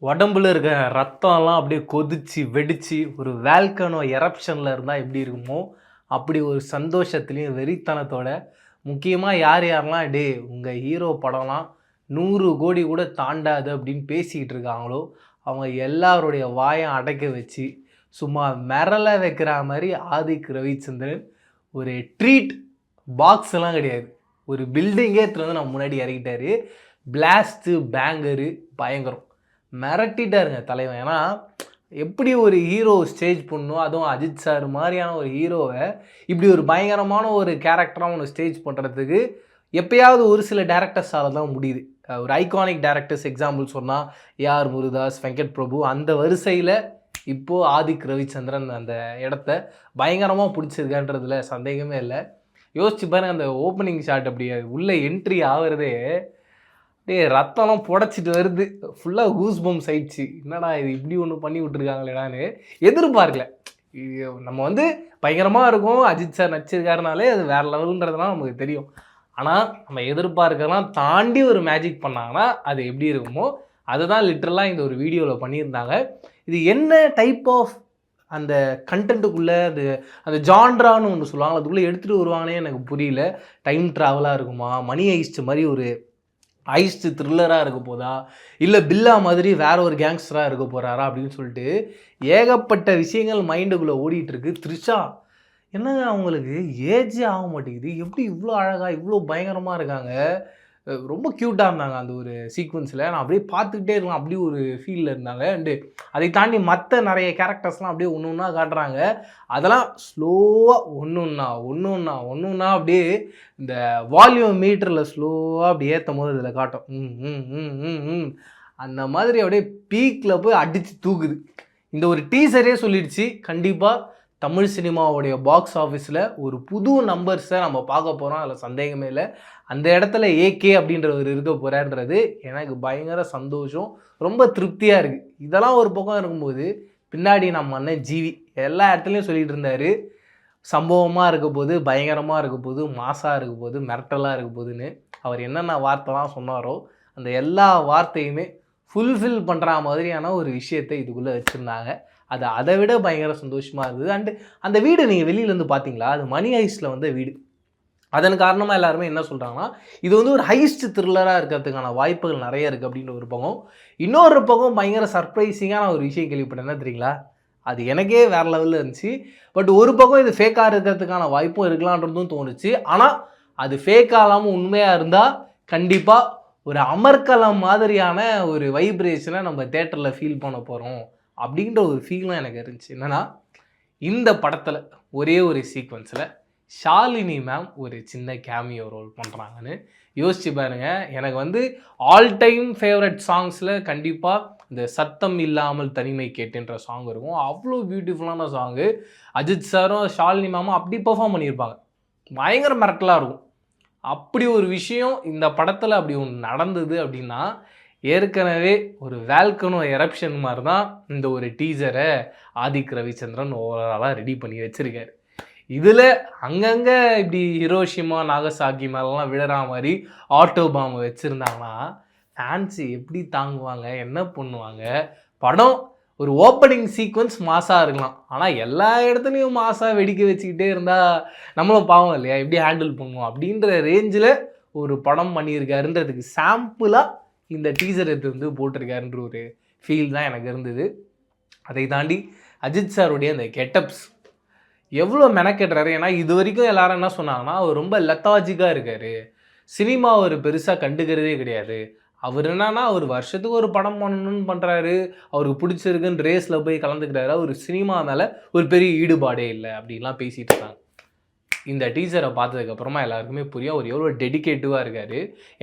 உடம்புல இருக்க ரத்தம்லாம் அப்படியே கொதிச்சு வெடிச்சு ஒரு வேல்கனோ எரப்ஷனில் இருந்தால் எப்படி இருக்குமோ அப்படி ஒரு சந்தோஷத்துலேயும் வெறித்தனத்தோட முக்கியமாக யார் யாரெல்லாம் உங்கள் ஹீரோ படம்லாம் 100 கோடி கூட தாண்டாது அப்படின்னு பேசிக்கிட்டு இருக்காங்களோ அவங்க எல்லாருடைய வாயை அடைக்க வச்சு சும்மா மிரள வைக்கிற மாதிரி ஆதிக் ரவிச்சந்திரன் ஒரு ட்ரீட் பாக்ஸ் எல்லாம் கிடையாது, ஒரு பில்டிங்கே வந்து நம்ம முன்னாடி இறக்கிட்டாரு. பிளாஸ்ட்டு பேங்கரு பயங்கரம் மிரட்டிட்டாருங்க தலைவன். ஏன்னா எப்படி ஒரு ஹீரோ ஸ்டேஜ் பண்ணணும், அதுவும் அஜித் சார் மாதிரியான ஒரு ஹீரோவை இப்படி ஒரு பயங்கரமான ஒரு கேரக்டராக ஒன்று ஸ்டேஜ் பண்ணுறதுக்கு எப்பயாவது ஒரு சில டேரக்டர்ஸால் தான் முடியுது. ஒரு ஐகானிக் டேரக்டர்ஸ் எக்ஸாம்பிள் சொன்னால் ஏஆர் முருகதாஸ், வெங்கட் பிரபு, அந்த வரிசையில் இப்போது ஆதிக் ரவிச்சந்திரன் அந்த இடத்த பயங்கரமாக பிடிச்சிருக்கான்றதுல சந்தேகமே இல்லை. யோசிச்சு பாருங்க, அந்த ஓப்பனிங் ஷாட் அப்படி உள்ளே என்ட்ரி ஆகிறதே ரத்தம்லாம் புடச்சிட்டு வருது, ஃபுல்லாக கூஸ் பம்ஸ் ஆயிடுச்சு. என்னடா இது இப்படி ஒன்று பண்ணி விட்டுருக்காங்களேடான்னு எதிர்பார்க்கல. நம்ம பயங்கரமாக இருக்கும், அஜித் சார் நடிச்சிருக்காருனாலே அது வேறு லெவலுன்றதுலாம் நமக்கு தெரியும். ஆனால் நம்ம எதிர்பார்க்கலாம் தாண்டி ஒரு மேஜிக் பண்ணாங்கன்னா அது எப்படி இருக்குமோ அதுதான் லிட்ரலாக இந்த ஒரு வீடியோவில் பண்ணியிருந்தாங்க. இது என்ன டைப் ஆஃப் அந்த கண்டென்ட்டுக்குள்ளே அந்த ஜான்ட்ரான்னு ஒன்று சொல்லுவாங்க, அதுக்குள்ளே எடுத்துகிட்டு வருவாங்கன்னே எனக்கு புரியல. டைம் ட்ராவலாக இருக்குமா, மணி ஹைஸ்ட் மாதிரி ஒரு ஹைஸ்ட் த்ரில்லராக இருக்க போதா, இல்லை பில்லா மாதிரி வேற ஒரு கேங்ஸ்டராக இருக்க போகிறாரா அப்படின்னு சொல்லிட்டு ஏகப்பட்ட விஷயங்கள் மைண்டுக்குள்ளே ஓடிட்டுருக்கு. த்ரிஷா என்னங்க அவங்களுக்கு ஏஜே ஆக மாட்டேங்குது, எப்படி இவ்வளோ அழகாக இவ்வளோ பயங்கரமாக இருக்காங்க, ரொம்ப க்யூட்டாக இருந்தாங்க அந்த ஒரு சீக்வன்ஸில். நான் அப்படியே பார்த்துக்கிட்டே இருக்கலாம், அப்படி ஒரு ஃபீலில் இருந்தாங்க. அண்டு அதை தாண்டி மற்ற நிறைய கேரக்டர்ஸ்லாம் அப்படியே ஒன்று ஒன்றா காட்டுறாங்க. அதெல்லாம் ஸ்லோவாக ஒன்று அப்படியே இந்த வால்யூம் மீட்டரில் ஸ்லோவாக அப்படி ஏற்றும் போது இதில் காட்டும். அந்த மாதிரி அப்படியே பீக்கில் போய் அடித்து தூக்குது. இந்த ஒரு டீசரே சொல்லிடுச்சு, கண்டிப்பாக தமிழ் சினிமாவுடைய பாக்ஸ் ஆஃபீஸில் ஒரு புது நம்பர்ஸை நம்ம பார்க்க போகிறோம், அதில் சந்தேகமே இல்லை. அந்த இடத்துல ஏகே அப்படின்றவர் இருக்க போகிறான்றது எனக்கு பயங்கர சந்தோஷம், ரொம்ப திருப்தியாக இருக்குது. இதெல்லாம் ஒரு பக்கம் இருக்கும்போது பின்னாடி நம்ம அண்ணன் ஜிவி எல்லா இடத்துலையும் சொல்லிகிட்டு இருந்தார், சம்பவமாக இருக்க போது, பயங்கரமாக இருக்க போது, மாசாக இருக்க போது, மிரட்டலாக இருக்க போதுன்னு. அவர் என்னென்ன வார்த்தைலாம் சொன்னாரோ அந்த எல்லா வார்த்தையுமே ஃபுல்ஃபில் பண்ணுற மாதிரியான ஒரு விஷயத்தை இதுக்குள்ளே வச்சுருந்தாங்க. அது அதை விட பயங்கர சந்தோஷமாக இருந்தது. அண்டு அந்த வீடு நீங்கள் வெளியிலேருந்து பார்த்தீங்களா, அது மணி ஹைஸ்டில் வந்த வீடு. அதன் காரணமாக எல்லாருமே என்ன சொல்கிறாங்கன்னா இது ஒரு ஹைஸ்ட் த்ரில்லராக இருக்கிறதுக்கான வாய்ப்புகள் நிறைய இருக்குது அப்படின்ற ஒரு பக்கம். இன்னொரு பக்கம் பயங்கர சர்ப்ரைசிங்கான ஒரு விஷயம் கேள்விப்பட்டேன், என்ன தெரியுங்களா, அது எனக்கே வேறு லெவலில் இருந்துச்சு. பட் ஒரு பக்கம் இது ஃபேக்காக இருக்கிறதுக்கான வாய்ப்பும் இருக்கலான்றதும் தோணுச்சு. ஆனால் அது ஃபேக்காக இல்லாமல் உண்மையாக இருந்தால் கண்டிப்பாக ஒரு அமர்கலம் மாதிரியான ஒரு வைப்ரேஷனை நம்ம தேட்டரில் ஃபீல் பண்ண போகிறோம் அப்படின்ற ஒரு ஃபீலும் எனக்கு இருந்துச்சு. என்னென்னா இந்த படத்தில் ஒரே ஒரு சீக்வன்ஸில் ஷாலினி மேம் ஒரு சின்ன கேமியோ ரோல் பண்ணுறாங்கன்னு யோசிச்சு பாருங்கள். எனக்கு ஆல் டைம் ஃபேவரட் சாங்ஸில் கண்டிப்பாக இந்த சத்தம் இல்லாமல் தனிமை கேட்டுன்ற சாங் இருக்கும். அவ்வளோ பியூட்டிஃபுல்லான சாங்கு. அஜித் சாரும் ஷாலினி மேமும் அப்படி பெர்ஃபார்ம் பண்ணியிருப்பாங்க, பயங்கர மிரட்டலாக இருக்கும். அப்படி ஒரு விஷயம் இந்த படத்தில் அப்படி ஒன்று நடந்தது அப்படின்னா ஏற்கனவே ஒரு வேல்கனோ எரப்ஷன் மாதிரி தான் இந்த ஒரு டீசரை ஆதிக் ரவிச்சந்திரன் ஓவராலாக ரெடி பண்ணி வச்சுருக்காரு. இதில் அங்கங்கே இப்படி ஹிரோஷிமா நாகசாகி மேலாம் விழுற மாதிரி ஆட்டோ பாம்பை வச்சுருந்தாங்கன்னா ஃபேன்ஸு எப்படி தாங்குவாங்க, என்ன பண்ணுவாங்க? படம் ஒரு ஓப்பனிங் சீக்வன்ஸ் மாசாக இருக்கலாம், ஆனால் எல்லா இடத்துலையும் மாசாக வெடிக்க வச்சுக்கிட்டே இருந்தால் நம்மளும் பாவம் இல்லையா, எப்படி ஹேண்டில் பண்ணுவோம் அப்படின்ற ரேஞ்சில் ஒரு படம் பண்ணியிருக்காருன்றதுக்கு சாம்பிளாக இந்த டீசர் எடுத்து போட்டிருக்காருன்ற ஒரு ஃபீல் தான் எனக்கு இருந்தது. அதை தாண்டி அஜித் சாருடைய அந்த கெட்டப்ஸ் எவ்வளோ மெனக்கெட்டுறாரு. ஏன்னா இது வரைக்கும் எல்லாரும் என்ன சொன்னாங்கன்னா அவர் ரொம்ப லெத்தாஜிக்காக இருக்கார், சினிமா அவர் பெருசாக கண்டுக்கிறதே கிடையாது, அவர் என்னன்னா அவர் வருஷத்துக்கு ஒரு படம் பண்ணணும்னு பண்ணுறாரு, அவருக்கு பிடிச்சிருக்குன்னு ரேஸில் போய் கலந்துக்கிறாரு, அவர் சினிமா மேலே ஒரு பெரிய ஈடுபாடே இல்லை அப்படின்லாம் பேசிகிட்டு இருக்காங்க. இந்த டீசரை பார்த்ததுக்கப்புறமா எல்லாருக்குமே புரியும் அவர் எவ்வளோ டெடிக்கேட்டிவாக இருக்கார்,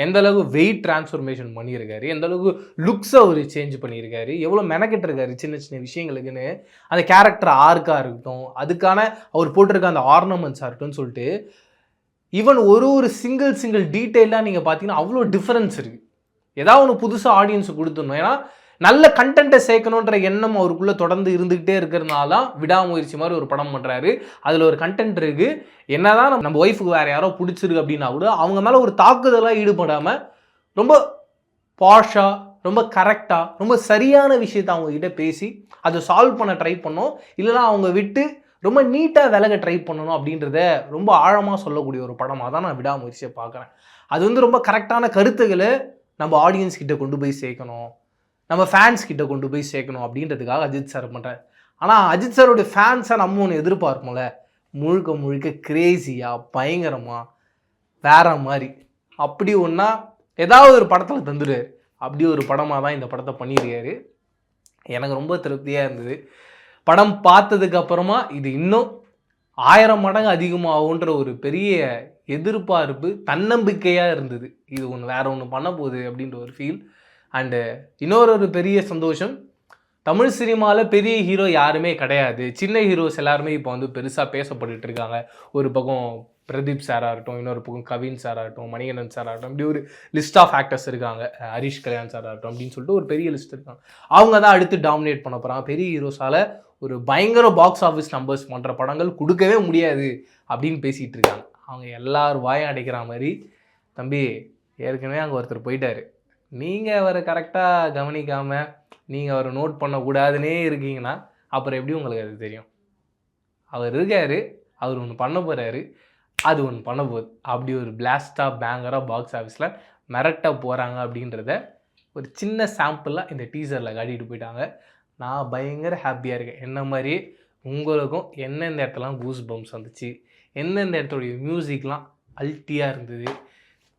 எந்த அளவுக்கு வெயிட் டிரான்ஸ்ஃபர்மேஷன் பண்ணியிருக்காரு, எந்த அளவுக்கு லுக்ஸை அவர் சேஞ்ச் பண்ணியிருக்காரு, எவ்வளோ மெனக்கெட்டிருக்காரு சின்ன சின்ன விஷயங்களுக்குன்னு. அந்த கேரக்டர் ஆர்க்காக இருக்கட்டும், அதுக்கான அவர் போட்டிருக்க அந்த ஆர்னமெண்ட்ஸாக இருக்கட்டும்னு சொல்லிட்டு ஈவன் ஒரு சிங்கிள் டீட்டெயிலாக நீங்கள் பார்த்தீங்கன்னா அவ்வளோ டிஃப்ரென்ஸ் இருக்குது. ஏதாவது ஒன்று புதுசாக ஆடியன்ஸுக்கு கொடுத்துடணும். ஏன்னா நல்ல கண்டென்ட்டை சேர்க்கணுன்ற எண்ணம் அவருக்குள்ளே தொடர்ந்து இருந்துக்கிட்டே இருக்கிறதுனால தான் விடாமுயற்சி மாதிரி ஒரு படம் பண்ணுறாரு. அதில் ஒரு கண்டென்ட் இருக்குது. என்ன தான் நம்ம ஒய்ஃபுக்கு வேறு யாரோ பிடிச்சிருக்கு அப்படின்னா கூட அவங்க மேலே ஒரு தாக்குதலாக ஈடுபடாமல் ரொம்ப பாஷாக ரொம்ப கரெக்டாக ரொம்ப சரியான விஷயத்தை அவங்கக்கிட்ட பேசி அதை சால்வ் பண்ண ட்ரை பண்ணோம், இல்லைனா அவங்க விட்டு ரொம்ப நீட்டாக விலக ட்ரை பண்ணணும் அப்படின்றத ரொம்ப ஆழமாக சொல்லக்கூடிய ஒரு படமாக தான் நான் விடாமுயற்சியை பார்க்குறேன். அது வந்து ரொம்ப கரெக்டான கருத்துக்களை நம்ம ஆடியன்ஸ் கிட்ட கொண்டு போய் சேர்க்கணும், நம்ம ஃபேன்ஸ் கிட்ட கொண்டு போய் சேர்க்கணும் அப்படின்றதுக்காக அஜித் சார் பண்ணுறாரு. ஆனால் அஜித் சாரோடைய ஃபேன்ஸை நம்ம ஒன்று எதிர்பார்ப்போம்ல, முழுக்க முழுக்க கிரேசியாக பயங்கரமாக வேற மாதிரி அப்படி ஒன்றா ஏதாவது ஒரு படத்தில் தந்துரு. அப்படி ஒரு படமாக தான் இந்த படத்தை பண்ணியிருக்காரு. எனக்கு ரொம்ப திருப்தியாக இருந்தது. படம் பார்த்ததுக்கு அப்புறமா இது இன்னும் 1000 மடங்கு அதிகமாகுன்ற ஒரு பெரிய எதிர்பார்ப்பு, தன்னம்பிக்கையாக இருந்தது. இது ஒன்று வேற ஒன்று பண்ண போகுது அப்படின்ற ஒரு ஃபீல். அண்டு இன்னொரு பெரிய சந்தோஷம், தமிழ் சினிமாவில் பெரிய ஹீரோ யாருமே கிடையாது, சின்ன ஹீரோஸ் எல்லாருமே இப்போ வந்து பெருசாக பேசப்பட்டு இருக்காங்க. ஒரு பக்கம் பிரதீப் சாராக இருக்கட்டும், இன்னொரு பக்கம் கவின் சாராக இருக்கட்டும், மணிகண்டன் சாராக இருக்கட்டும், இப்படி ஒரு லிஸ்ட் ஆஃப் ஆக்டர்ஸ் இருக்காங்க. ஹரிஷ் கல்யாண் சாராக இருக்கட்டும் அப்படின்னு சொல்லிட்டு ஒரு பெரிய லிஸ்ட் இருக்காங்க. அவங்க தான் அடுத்து டாமினேட் பண்ண போகிறாங்க. பெரிய ஹீரோஸால் ஒரு பயங்கர பாக்ஸ் ஆஃபீஸ் நம்பர்ஸ் பண்ணுற படங்கள் கொடுக்கவே முடியாது அப்படின்னு பேசிகிட்டு இருக்காங்க. அவங்க எல்லாரும் வாயம் அடைக்கிற மாதிரி, தம்பி ஏற்கனவே அங்கே ஒருத்தர் போயிட்டார், நீங்கள் அவரை கரெக்டாக கவனிக்காமல் நீங்கள் அவரை நோட் பண்ணக்கூடாதுன்னே இருக்கீங்கன்னா அப்புறம் எப்படி உங்களுக்கு அது தெரியும்? அவர் இருக்கார், அவர் ஒன்று பண்ண போகிறாரு, அது ஒன்று பண்ண போகுது. அப்படி ஒரு பிளாஸ்டாக பேங்கராக பாக்ஸ் ஆஃபீஸில் மிரட்ட போகிறாங்க அப்படின்றத ஒரு சின்ன சாம்பிளாக இந்த டீசரில் காட்டிட்டு போயிட்டாங்க. நான் பயங்கர ஹாப்பியாக இருக்கேன். என்ன மாதிரி உங்களுக்கும் எந்தெந்த இடத்துலாம் கூஸ் பம்ப்ஸ் வந்துச்சு, எந்தெந்த இடத்துடைய மியூசிக்லாம் அல்ட்டியாக இருந்தது,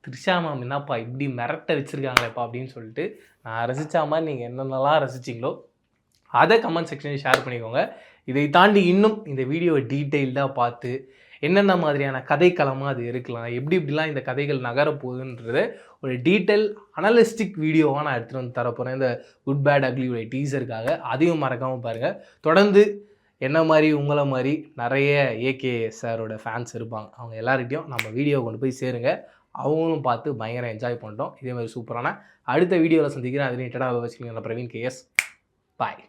த்ரிஷா மேம் என்னப்பா இப்படி மிரட்ட வச்சுருக்காங்களேப்பா அப்படின்னு சொல்லிட்டு நான் ரசித்த மாதிரி நீங்கள் என்னென்னலாம் ரசிச்சிங்களோ அதை கமெண்ட் செக்ஷனில் ஷேர் பண்ணிக்கோங்க. இதை தாண்டி இன்னும் இந்த வீடியோவை டீட்டெயில்டாக பார்த்து என்னென்ன மாதிரியான கதைக்களமாக அது இருக்கலாம், எப்படி இப்படிலாம் இந்த கதைகள் நகரப்போகுதுன்றது ஒரு டீட்டெயில் அனலிஸ்டிக் வீடியோவாக நான் எடுத்துகிட்டு வந்து தரப்போகிறேன் இந்த குட் பேட் அக்லியுடைய டீசருக்காக. அதையும் மறக்காமல் பாருங்கள். தொடர்ந்து என்ன மாதிரி உங்களை மாதிரி நிறைய ஏகே சாரோட ஃபேன்ஸ் இருப்பாங்க. அவங்க எல்லார்கிட்டையும் நம்ம வீடியோ கொண்டு போய் சேருங்க. அவங்களும் பார்த்து பயங்கர என்ஜாய் பண்ணிட்டோம். இதே மாதிரி சூப்பரான அடுத்த வீடியோவில் சந்திக்கிறேன். அது ரிலேட்டடாக வச்சுக்கோங்க. பிரவீன் கேஎஸ். பாய்.